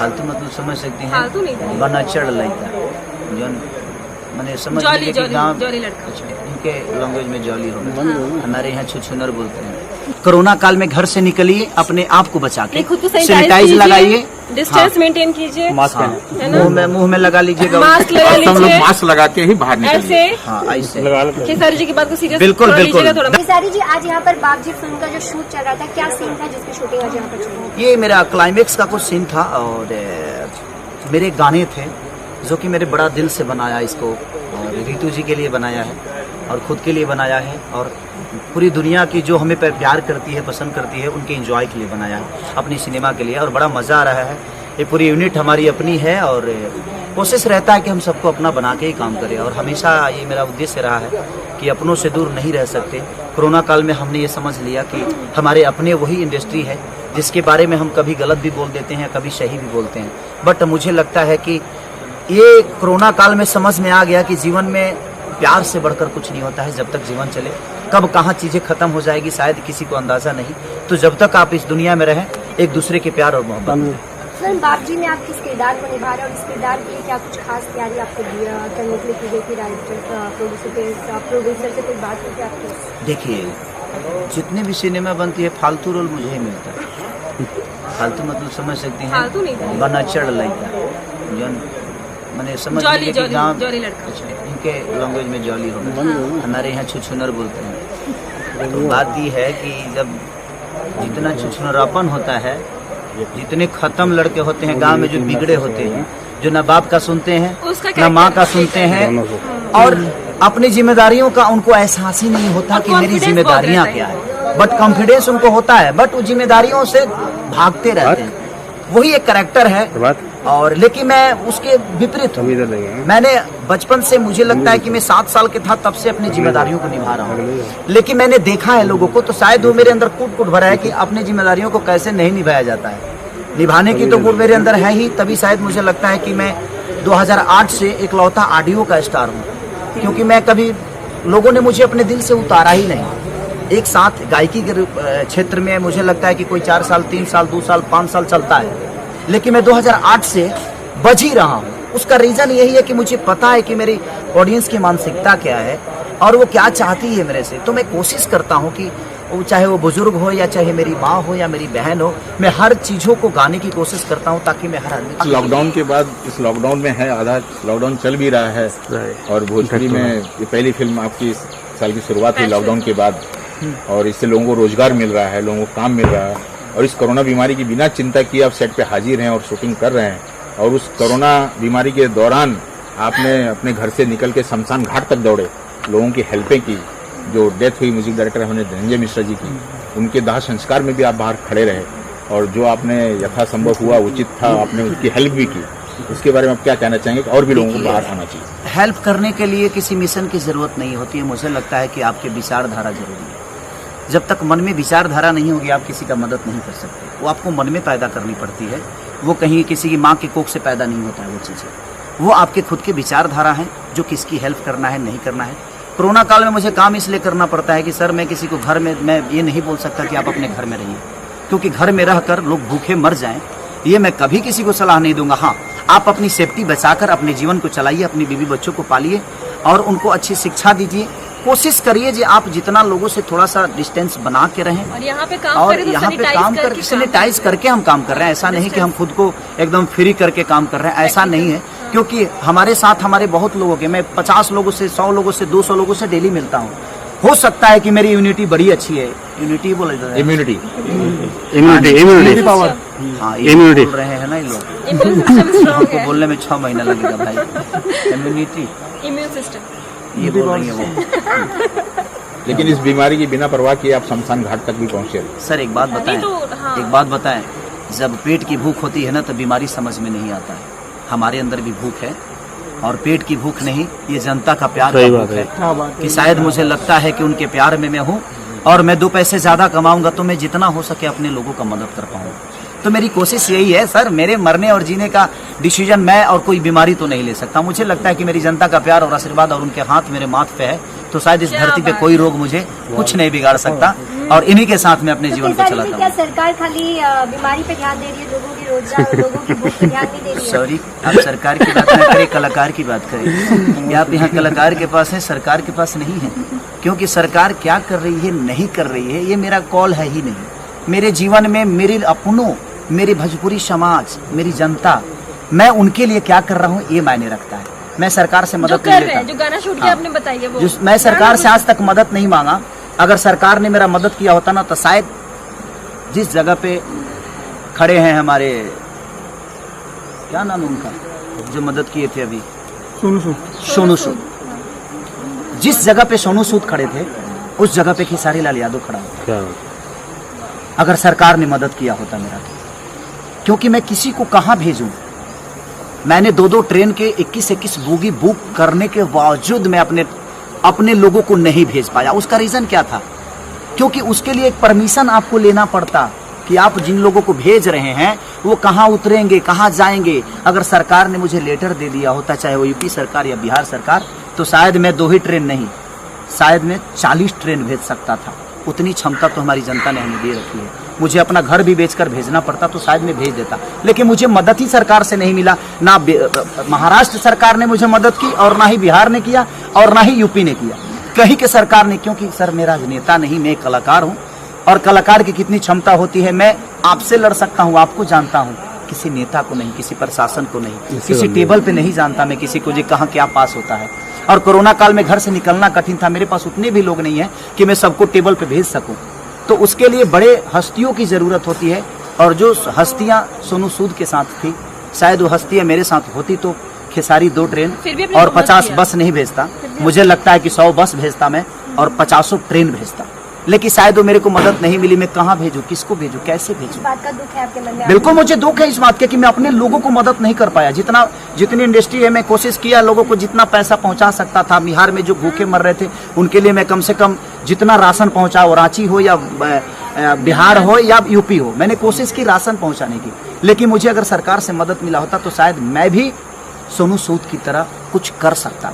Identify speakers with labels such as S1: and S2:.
S1: फालतू मतलब समझ सकते हैं,
S2: फालतू नहीं,
S1: बनचड़ लड़का जो मैंने समझ
S2: जॉली
S1: कि गाँव
S2: जॉली लड़का।
S1: इनके लैंग्वेज में जॉली होगा, हमारे यहाँ छुछुनर बोलते हैं। कोरोना काल में घर से निकलिए, अपने आप को बचा के
S2: खुद को
S1: सैनिटाइज लगाइए,
S2: डिस्टेंस मेंटेन कीजिए,
S1: मास्क मुंह में लगा लीजिएगा,
S2: मास्क लगा
S3: सब लोग
S2: लीजिए
S3: मास्क लगा के ही बाहर निकलिए।
S2: ऐसे।
S1: हाँ ऐसे
S2: खेसारी जी की बात को सीरियस
S1: बिल्कुल बिल्कुल।
S4: खेसारी जी, आज यहाँ पर बागजी फिल्म का जो शूट चल रहा था, क्या सीन था जिसकी शूटिंग आज यहाँ पर चल रही?
S1: ये मेरा क्लाइमेक्स का कुछ सीन था और मेरे गाने थे जो कि मेरे बड़ा दिल से बनाया इसको, और रितु जी के लिए बनाया है और खुद के लिए बनाया है, और पूरी दुनिया की जो हमें प्यार करती है, पसंद करती है, उनके एंजॉय के लिए बनाया है, अपनी सिनेमा के लिए, और बड़ा मज़ा आ रहा है। ये पूरी यूनिट हमारी अपनी है और कोशिश रहता है कि हम सबको अपना बना के ही काम करें, और हमेशा ये मेरा उद्देश्य रहा है कि अपनों से दूर नहीं रह सकते। कोरोना काल में हमने ये समझ लिया कि हमारे अपने वही इंडस्ट्री है जिसके बारे में हम कभी गलत भी बोल देते हैं, कभी सही भी बोलते हैं, बट मुझे लगता है कि ये कोरोना काल में समझ में आ गया कि जीवन में प्यार से बढ़कर कुछ नहीं होता है। जब तक जीवन चले, कब कहाँ चीज़ें खत्म हो जाएगी शायद किसी को अंदाज़ा नहीं, तो जब तक आप इस दुनिया में रहें, एक दूसरे के प्यार और मोहब्बत में।
S4: फिल्म बागजी में आप किस किरदार को निभा रहे हैं और इस किरदार के लिए क्या कुछ खास तैयारी आपको करने के लिए की गई थी? राइटर प्रोड्यूसर से कोई बात की आपकी?
S1: देखिए, जितने भी सिनेमा बनती है फालतू रोल मुझे ही मिलता है। फालतू मतलब समझ सकते हैं,
S2: फालतू नहीं,
S1: बनचड़ लड़का जो मैंने समझ
S2: जॉली
S1: कि गाँव
S2: जॉली लड़का।
S1: इनके लैंग्वेज में जॉली होगा, हमारे यहाँ छुछुनर बोलते हैं। तो बात ये है कि जब जितना छुछुनरापन होता है, जितने खत्म लड़के होते हैं गांव में, जो बिगड़े होते हैं, जो ना बाप का सुनते हैं ना माँ का सुनते हैं, और अपनी जिम्मेदारियों का उनको एहसास ही नहीं होता कि मेरी जिम्मेदारियां क्या है, बट कॉन्फिडेंस उनको होता है, बट वो जिम्मेदारियों से भागते रहते हैं। वही एक कैरेक्टर है, और लेकिन मैं उसके विपरीत हूँ। मैंने बचपन से, मुझे लगता है कि मैं 7 साल के था तब से अपनी जिम्मेदारियों को निभा रहा हूँ, लेकिन मैंने देखा है लोगों को, तो शायद वो मेरे अंदर कूट भरा है कि अपनी जिम्मेदारियों को कैसे नहीं निभाया जाता है। निभाने की तो गुण मेरे अंदर है ही, तभी शायद मुझे लगता है कि मैं 2008 से इकलौता ऑडियो का स्टार हूँ, क्योंकि मैं कभी, लोगों ने मुझे अपने दिल से उतारा ही नहीं। एक साथ गायकी के क्षेत्र में मुझे लगता है कि कोई 4 साल 3 साल 2 साल 5 साल चलता है, लेकिन मैं 2008 से बज ही रहा हूँ। उसका रीज़न यही है कि मुझे पता है कि मेरी ऑडियंस की मानसिकता क्या है और वो क्या चाहती है मेरे से। तो मैं कोशिश करता हूँ कि वो, चाहे वो बुजुर्ग हो या चाहे मेरी माँ हो या मेरी बहन हो, मैं हर चीज़ों को गाने की कोशिश करता हूँ ताकि मैं हर आदमी।
S3: लॉकडाउन के बाद, इस लॉकडाउन में है, आधा लॉकडाउन चल भी रहा है, और भोजपुरी में ये पहली फिल्म आपकी इस साल की शुरुआत हुई लॉकडाउन के बाद, और इससे लोगों को रोजगार मिल रहा है, लोगों को काम मिल रहा है, और इस कोरोना बीमारी की बिना चिंता किए आप सेट पे हाजिर हैं और शूटिंग कर रहे हैं। और उस कोरोना बीमारी के दौरान आपने अपने घर से निकल के शमशान घाट तक दौड़े, लोगों की हेल्पें की। जो डेथ हुई म्यूजिक डायरेक्टर हमने धनंजय मिश्रा जी की, उनके दाह संस्कार में भी आप बाहर खड़े रहे, और जो आपने यथासंभव हुआ उचित था, आपने उसकी हेल्प भी की। इसके बारे में आप क्या कहना चाहेंगे कि और भी लोगों को बाहर आना चाहिए?
S1: हेल्प करने के लिए किसी मिशन की जरूरत नहीं होती है। मुझे लगता है कि आपके विचारधारा जरूरी है। जब तक मन में विचारधारा नहीं होगी, आप किसी का मदद नहीं कर सकते। वो आपको मन में पैदा करनी पड़ती है, वो कहीं किसी की माँ के कोख से पैदा नहीं होता है। वो चीज़ें वो आपके खुद की विचारधारा है, जो किसकी हेल्प करना है नहीं करना है। कोरोना काल में मुझे काम इसलिए करना पड़ता है कि सर, मैं किसी को घर में, मैं ये नहीं बोल सकता कि आप अपने घर में रहिए, क्योंकि घर में रहकर लोग भूखे मर जाएं, ये मैं कभी किसी को सलाह नहीं दूंगा। हाँ, आप अपनी सेफ्टी बचाकर अपने जीवन को चलाइए, अपनी बीवी बच्चों को पालिए और उनको अच्छी शिक्षा दीजिए। कोशिश करिए कि आप जितना लोगों से थोड़ा सा डिस्टेंस बना के रहें,
S2: और यहाँ पे काम
S1: सैनिटाइज करके हम काम कर रहे हैं। ऐसा नहीं कि हम खुद को एकदम फ्री करके काम कर रहे हैं, ऐसा नहीं है, क्योंकि हमारे साथ हमारे बहुत लोगों के, मैं 50 लोगों से, 100 लोगों से, 200 लोगों से डेली मिलता हूँ। हो सकता है कि मेरी इम्यूनिटी बड़ी अच्छी है, इम्यूनिटी बोला जाता है, इम्यूनिटी पावर, हाँ इम्यूनिटी बोल रहे हैं ना ये लोग, उनको बोलने में 6 महीना लगेगा भाई। इम्यूनिटी, इम्यून सिस्टम, ये बोल रही है वो।
S3: लेकिन इस बीमारी की बिना परवाह किए आप शमशान घाट तक भी पहुंचे।
S1: सर एक बात बताएं, एक बात बताएं, जब पेट की भूख होती है ना, तो बीमारी समझ में नहीं आता है। हमारे अंदर भी भूख है, और पेट की भूख नहीं, ये जनता का प्यार का भूख है कि शायद मुझे लगता है कि उनके प्यार में मैं हूँ, और मैं 2 पैसे ज्यादा कमाऊंगा तो मैं जितना हो सके अपने लोगों का मदद कर पाऊंगा। तो मेरी कोशिश यही है सर, मेरे मरने और जीने का डिसीजन मैं और कोई बीमारी तो नहीं ले सकता। मुझे लगता है कि मेरी जनता का प्यार और आशीर्वाद और उनके हाथ मेरे माथ पे है, तो शायद इस धरती पे कोई रोग मुझे कुछ नहीं बिगाड़ सकता, और इन्हीं के साथ मैं अपने जीवन को चलाता हूँ।
S4: क्या सरकार खाली बीमारी पे ध्यान दे रही है, लोगों की रोजगार लोगों की भूख पे ध्यान नहीं दे रही है।
S1: सॉरी, आप सरकार की बात ना करें, कलाकार की बात करें। आप यहाँ कलाकार के पास है, सरकार के पास नहीं है। क्योंकि सरकार क्या कर रही है, नहीं कर रही है, ये मेरा कॉल है ही नहीं। मेरे जीवन में मेरे अपनों, मेरी भोजपुरी समाज, मेरी जनता, मैं उनके लिए क्या कर रहा हूँ ये मायने रखता है। मैं सरकार से
S2: जो
S1: मदद
S2: कर
S1: नहीं
S2: रहे हैं,
S1: लेता।
S2: जो गाना शूट किया आपने बताइए वो।
S1: मैं सरकार से आज तक मदद नहीं मांगा। अगर सरकार ने मेरा मदद किया होता ना, तो शायद जिस जगह पे खड़े हैं हमारे, क्या नाम है उनका जो मदद किए थे अभी, सोनू सूद, जिस जगह पे सोनू सूद खड़े थे उस जगह पे खेसारी लाल यादव खड़ा होता, अगर सरकार ने मदद किया होता मेरा तो। क्योंकि मैं किसी को कहां भेजूं। मैंने 2-2 ट्रेन के 21-21 बोगी बुक करने के बावजूद मैं अपने लोगों को नहीं भेज पाया। उसका रीजन क्या था? क्योंकि उसके लिए एक परमिशन आपको लेना पड़ता कि आप जिन लोगों को भेज रहे हैं वो कहाँ उतरेंगे, कहाँ जाएंगे। अगर सरकार ने मुझे लेटर दे दिया होता, चाहे वो यूपी सरकार या बिहार सरकार, तो शायद मैं 2 ही ट्रेन नहीं, शायद मैं 40 ट्रेन भेज सकता था। उतनी क्षमता तो हमारी जनता ने हमें दे रखी है। मुझे अपना घर भी बेचकर भेजना पड़ता तो शायद मैं भेज देता, लेकिन मुझे मदद ही सरकार से नहीं मिला। ना महाराष्ट्र सरकार ने मुझे मदद की, और ना ही बिहार ने किया, और ना ही यूपी ने किया, कहीं के सरकार ने। क्योंकि सर मेरा नेता नहीं, मैं कलाकार हूँ, और कलाकार की कितनी क्षमता होती है। मैं आपसे लड़ सकता हूँ, आपको जानता हूँ, किसी नेता को नहीं, किसी प्रशासन को नहीं, किसी टेबल पे नहीं जानता मैं किसी को जी कहाँ क्या पास होता है। और कोरोना काल में घर से निकलना कठिन था, मेरे पास उतने भी लोग नहीं है कि मैं सबको टेबल पे भेज सकूं। तो उसके लिए बड़े हस्तियों की जरूरत होती है, और जो हस्तियां सोनू सूद के साथ थी, शायद वो हस्तियां मेरे साथ होती तो खेसारी 2 ट्रेन और 50 बस नहीं भेजता। मुझे लगता है कि 100 बस भेजता मैं, और 50 ट्रेन भेजता। लेकिन शायद वो मेरे को मदद नहीं मिली। मैं कहाँ भेजूं, किसको भेजूं, कैसे भेजूं?
S4: इस बात का दुख है आपके मन में?
S1: बिल्कुल मुझे दुख है इस बात का कि मैं अपने लोगों को मदद नहीं कर पाया। जितनी इंडस्ट्री है, मैं कोशिश किया लोगों को जितना पैसा पहुंचा सकता था। बिहार में जो भूखे मर रहे थे उनके लिए मैं कम से कम जितना राशन पहुंचा, वो रांची हो या बिहार हो या यूपी हो, मैंने कोशिश की राशन पहुंचाने की। लेकिन मुझे अगर सरकार से मदद मिला होता तो शायद मैं भी सोनू सूद की तरह कुछ कर सकता।